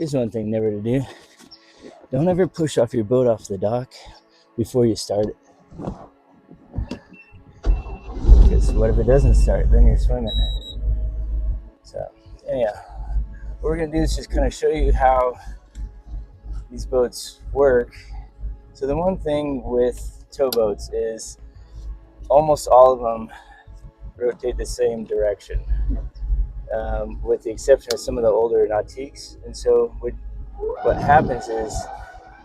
Here's one thing never to do. Don't ever push off your boat off the dock before you start it. Because what if it doesn't start? Then you're swimming. So, anyhow, what we're going to do is just kind of show you how these boats work. So the one thing with towboats is almost all of them rotate the same direction, with the exception of some of the older nautiques. And so what happens is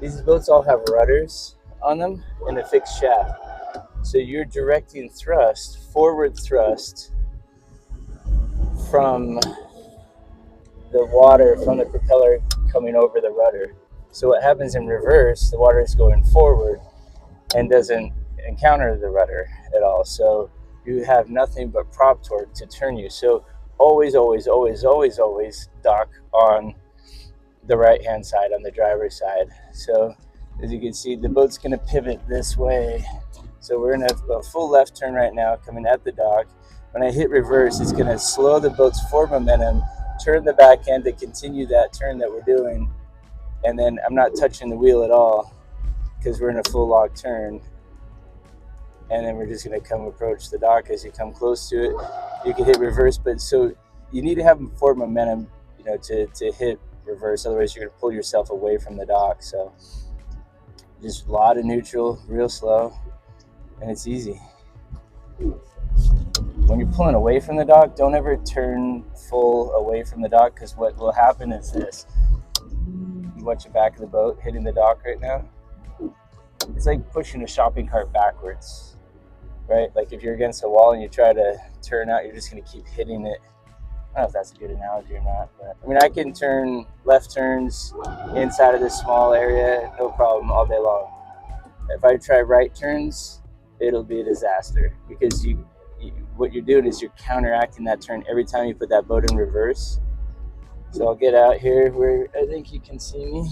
these boats all have rudders on them and a fixed shaft. So you're directing thrust, forward thrust, from the water, from the propeller coming over the rudder. So what happens in reverse, the water is going forward and doesn't encounter the rudder at all. So you have nothing but prop torque to turn you. So always dock on the right-hand side, on the driver's side. So as you can see, the boat's going to pivot this way. So we're in a full left turn right now, coming at the dock. When I hit reverse, it's going to slow the boat's forward momentum, turn the back end to continue that turn that we're doing. And then I'm not touching the wheel at all because we're in a full log turn. And then we're just going to come approach the dock. As you come close to it, you can hit reverse. But so you need to have forward momentum, to hit reverse. Otherwise, you're going to pull yourself away from the dock. So just a lot of neutral, real slow, and it's easy. When you're pulling away from the dock, don't ever turn full away from the dock, because what will happen is this. You watch the back of the boat hitting the dock right now. It's like pushing a shopping cart backwards, right? Like if you're against a wall and you try to turn out, you're just going to keep hitting it. I don't know if that's a good analogy or not, but I mean, I can turn left turns inside of this small area, no problem, all day long. If I try right turns, it'll be a disaster, because what you're doing is you're counteracting that turn every time you put that boat in reverse. So I'll get out here where I think you can see me.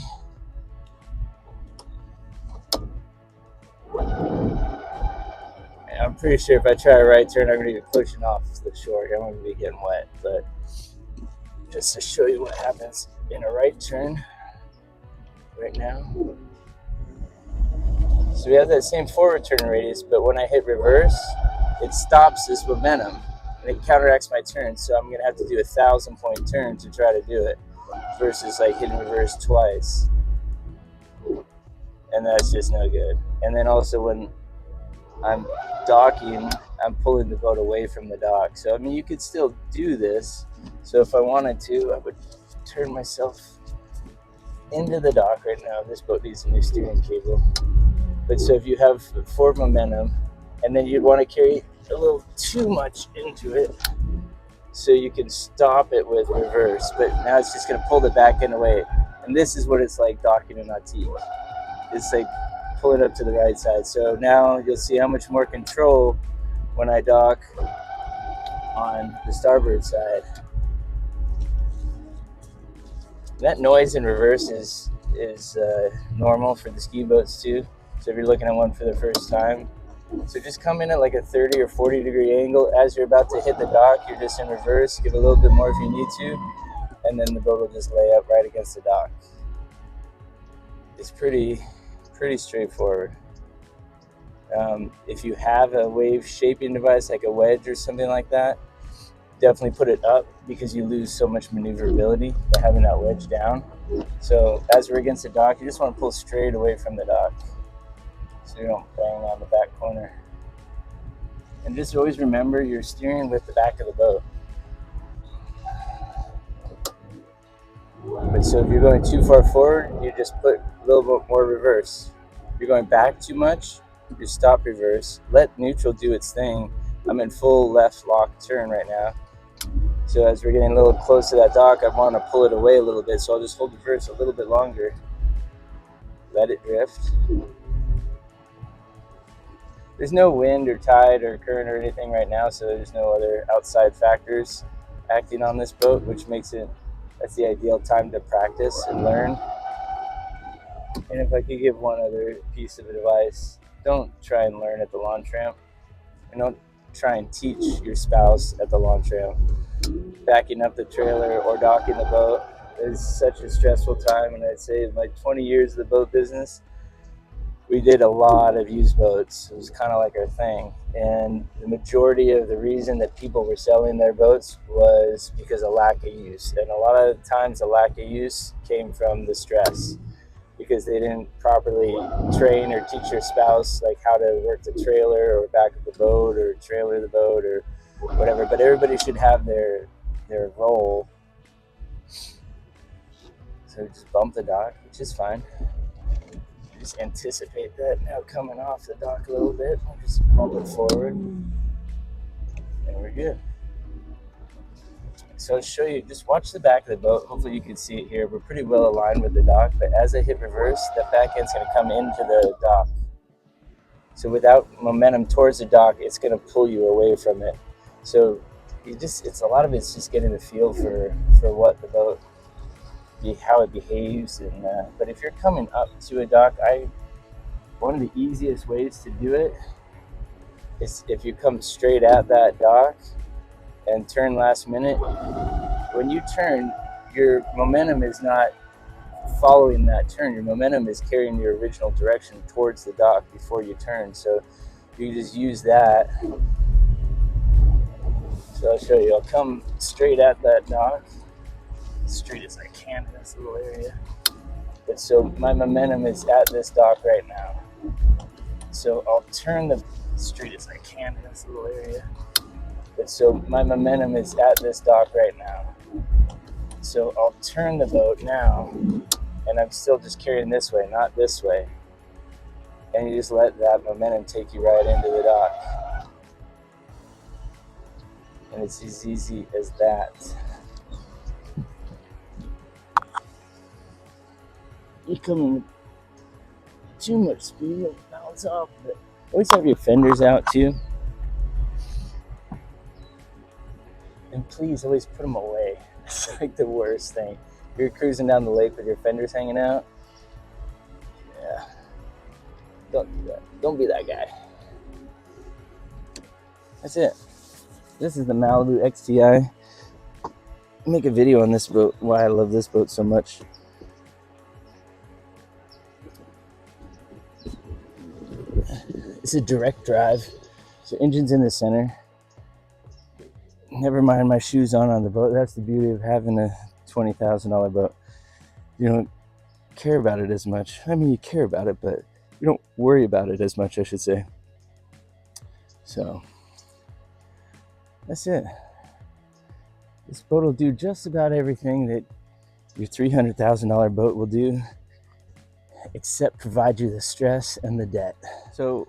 I'm pretty sure if I try a right turn, I'm going to be pushing off the shore here. I'm going to be getting wet, but just to show you what happens in a right turn right now. So we have that same forward turn radius, but when I hit reverse, it stops this momentum and it counteracts my turn. So I'm going to have to do 1,000-point turn to try to do it, versus like hitting reverse twice. And that's just no good. And then also when I'm docking, I'm pulling the boat away from the dock. So I mean, you could still do this. So if I wanted to, I would turn myself into the dock right now. This boat needs a new steering cable. But so if you have forward momentum, and then you'd want to carry a little too much into it, so you can stop it with reverse. But now it's just going to pull the back end away. And this is what it's like docking a nautique. It's like pull it up to the right side. So now you'll see how much more control when I dock on the starboard side. That noise in reverse is normal for the ski boats too. So if you're looking at one for the first time, so just come in at like a 30 or 40 degree angle. As you're about to hit the dock, you're just in reverse. Give a little bit more if you need to, and then the boat will just lay up right against the dock. It's pretty straightforward. If you have a wave shaping device like a wedge or something like that, definitely put it up, because you lose so much maneuverability by having that wedge down. So as we're against the dock, you just want to pull straight away from the dock, so you don't bang on the back corner. And just always remember, you're steering with the back of the boat. But so if you're going too far forward, you just put a little bit more reverse. If you're going back too much, you stop reverse. Let neutral do its thing. I'm in full left lock turn right now. So as we're getting a little close to that dock, I want to pull it away a little bit. So I'll just hold reverse a little bit longer. Let it drift. There's no wind or tide or current or anything right now, so there's no other outside factors acting on this boat, which makes it, that's the ideal time to practice and learn. And if I could give one other piece of advice, don't try and learn at the launch ramp, and don't try and teach your spouse at the launch ramp. Backing up the trailer or docking the boat is such a stressful time, and I'd say in like 20 years of the boat business, we did a lot of used boats. It was kind of like our thing. And the majority of the reason that people were selling their boats was because of lack of use. And a lot of times the lack of use came from the stress because they didn't properly train or teach their spouse like how to work the trailer or back of the boat or trailer the boat or whatever. But everybody should have their role. So just bump the dock, which is fine. Just anticipate that now coming off the dock a little bit. I'll just bump it forward, and we're good. So I'll show you, just watch the back of the boat. Hopefully you can see it here. We're pretty well aligned with the dock, but as I hit reverse, the back end's gonna come into the dock. So without momentum towards the dock, it's gonna pull you away from it. So it's a lot of it's just getting the feel for what the boat, how it behaves. And but if you're coming up to a dock, one of the easiest ways to do it is if you come straight at that dock and turn last minute. When you turn, your momentum is not following that turn. Your momentum is carrying your original direction towards the dock before you turn. So you just use that. So I'll show you. I'll come straight at that dock, as straight as I can in this little area. But so my momentum is at this dock right now. So I'll turn the straight as I can in this little area. But so my momentum is at this dock right now. So I'll turn the boat now, and I'm still just carrying this way, not this way. And you just let that momentum take you right into the dock. And it's as easy as that. You come in too much speed, it'll bounce off. But always have your fenders out too. And please always put them away. It's like the worst thing. If you're cruising down the lake with your fenders hanging out, yeah, don't do that. Don't be that guy. That's it. This is the Malibu XTI. I'll make a video on this boat, why I love this boat so much. It's a direct drive, so engine's in the center. Never mind my shoes on the boat. That's the beauty of having a $20,000 boat. You don't care about it as much. I mean, you care about it, but you don't worry about it as much, I should say. So that's it. This boat will do just about everything that your $300,000 boat will do, except provide you the stress and the debt. So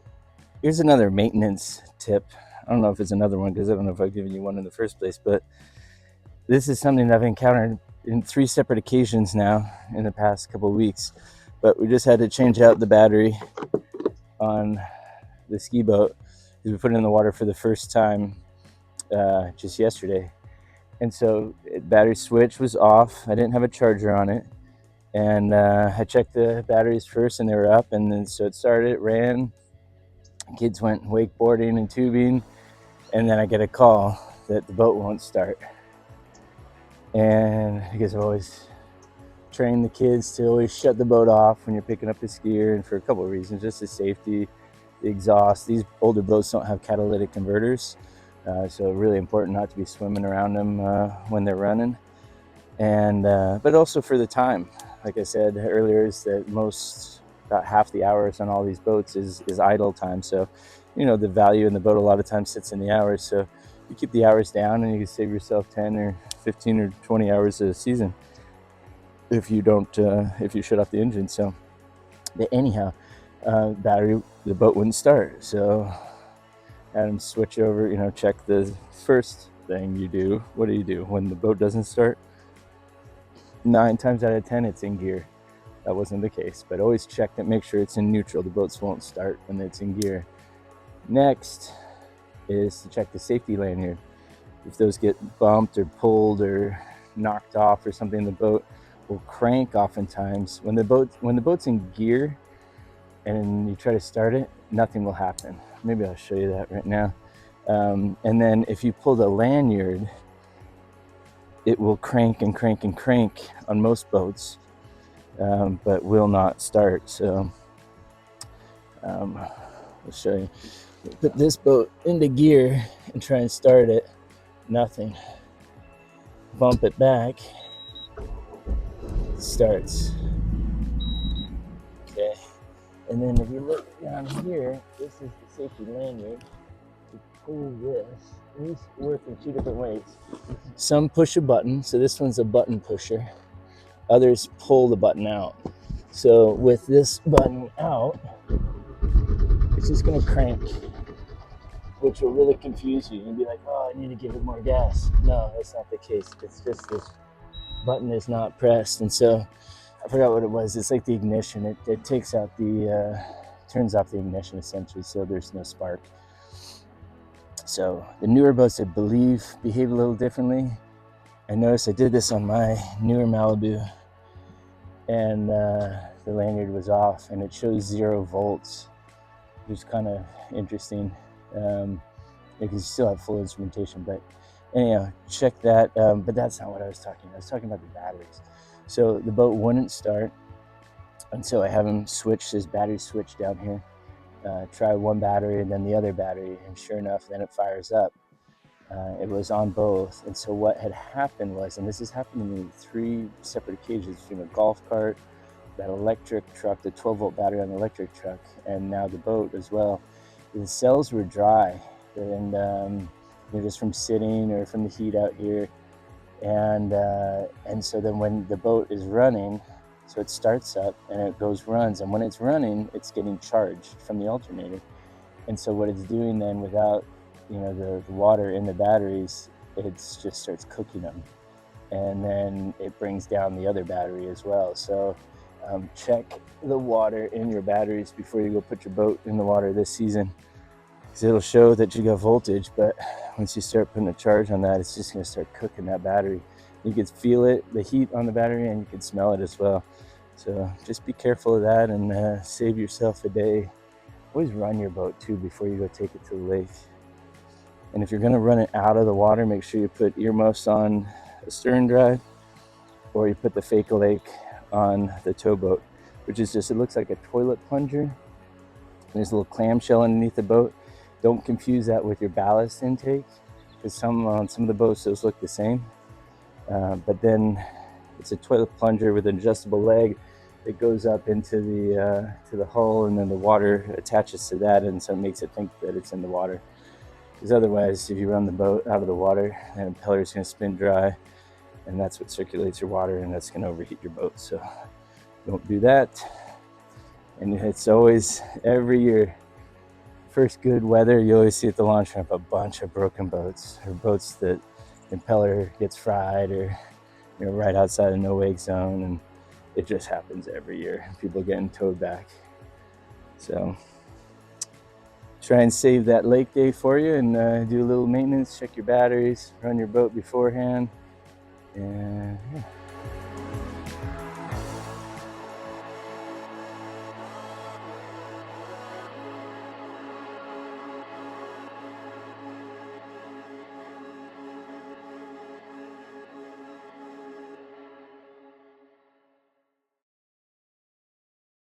here's another maintenance tip. I don't know if it's another one because I don't know if I've given you one in the first place, but this is something that I've encountered in 3 separate occasions now in the past couple of weeks. But we just had to change out the battery on the ski boat because we put it in the water for the first time just yesterday. And so battery switch was off. I didn't have a charger on it. And I checked the batteries first and they were up. And then so it started, it ran. Kids went wakeboarding and tubing. And then I get a call that the boat won't start. And because I've always trained the kids to always shut the boat off when you're picking up a skier, and for a couple of reasons, just the safety, the exhaust. These older boats don't have catalytic converters, so really important not to be swimming around them when they're running. And but also for the time, like I said earlier, is that about half the hours on all these boats is idle time. So the value in the boat a lot of times sits in the hours. So you keep the hours down and you can save yourself 10 or 15 or 20 hours a season if you shut off the engine. So but anyhow, the boat wouldn't start. So had him switch over, check the first thing you do. What do you do when the boat doesn't start? 9 times out of 10 it's in gear. That wasn't the case, but always check it, make sure it's in neutral. The boats won't start when it's in gear. Next is to check the safety lanyard. If those get bumped or pulled or knocked off or something, the boat will crank oftentimes. When the boat's in gear and you try to start it, nothing will happen. Maybe I'll show you that right now. And then if you pull the lanyard, it will crank and crank and crank on most boats, but will not start. So I'll show you. Put this boat into gear and try and start it. Nothing. Bump it back. It starts. Okay. And then if you look down here, this is the safety lanyard. You pull this. These work in two different ways. Some push a button, so this one's a button pusher. Others pull the button out. So with this button out, it's just gonna crank, which will really confuse you. You'll be like, oh, I need to give it more gas. No, that's not the case. It's just this button is not pressed. And so I forgot what it was. It's like the ignition. It takes out the, turns off the ignition essentially, so there's no spark. So the newer boats, I believe, behave a little differently. I noticed I did this on my newer Malibu, and the lanyard was off, and it shows 0 volts, which is kind of interesting, because you still have full instrumentation. But anyhow, check that. But that's not what I was talking about. I was talking about the batteries. So the boat wouldn't start until I have him switch his battery switch down here. Try one battery and then the other battery, and sure enough, then it fires up. It was on both. And so what had happened was, and this has happened to me 3 separate occasions, between a golf cart, that electric truck, the 12-volt battery on the electric truck, and now the boat as well. The cells were dry, and they're just from sitting or from the heat out here. And so then when the boat is running, so it starts up and it runs, and when it's running, it's getting charged from the alternator. And so what it's doing then, without the water in the batteries, it just starts cooking them, and then it brings down the other battery as well. So check the water in your batteries before you go put your boat in the water this season, because it'll show that you got voltage, but once you start putting a charge on that, it's just going to start cooking that battery. You can feel it, the heat on the battery, and you can smell it as well. So just be careful of that, and save yourself a day. Always run your boat too before you go take it to the lake. And if you're going to run it out of the water, make sure you put earmuffs on a stern drive, or you put the Fake-A-Lake on the towboat, which is just, it looks like a toilet plunger. There's a little clamshell underneath the boat. Don't confuse that with your ballast intake, because on some of the boats those look the same. But then it's a toilet plunger with an adjustable leg that goes up into the to the hull, and then the water attaches to that, and so it makes it think that it's in the water. Because otherwise, if you run the boat out of the water, the impeller is going to spin dry, and that's what circulates your water, and that's going to overheat your boat. So don't do that. And it's always, every year, first good weather, you always see at the launch ramp a bunch of broken boats, or boats that the impeller gets fried, or right outside a no-wake zone, and it just happens every year. People getting towed back. So try and save that lake day for you, and do a little maintenance, check your batteries, run your boat beforehand, and yeah.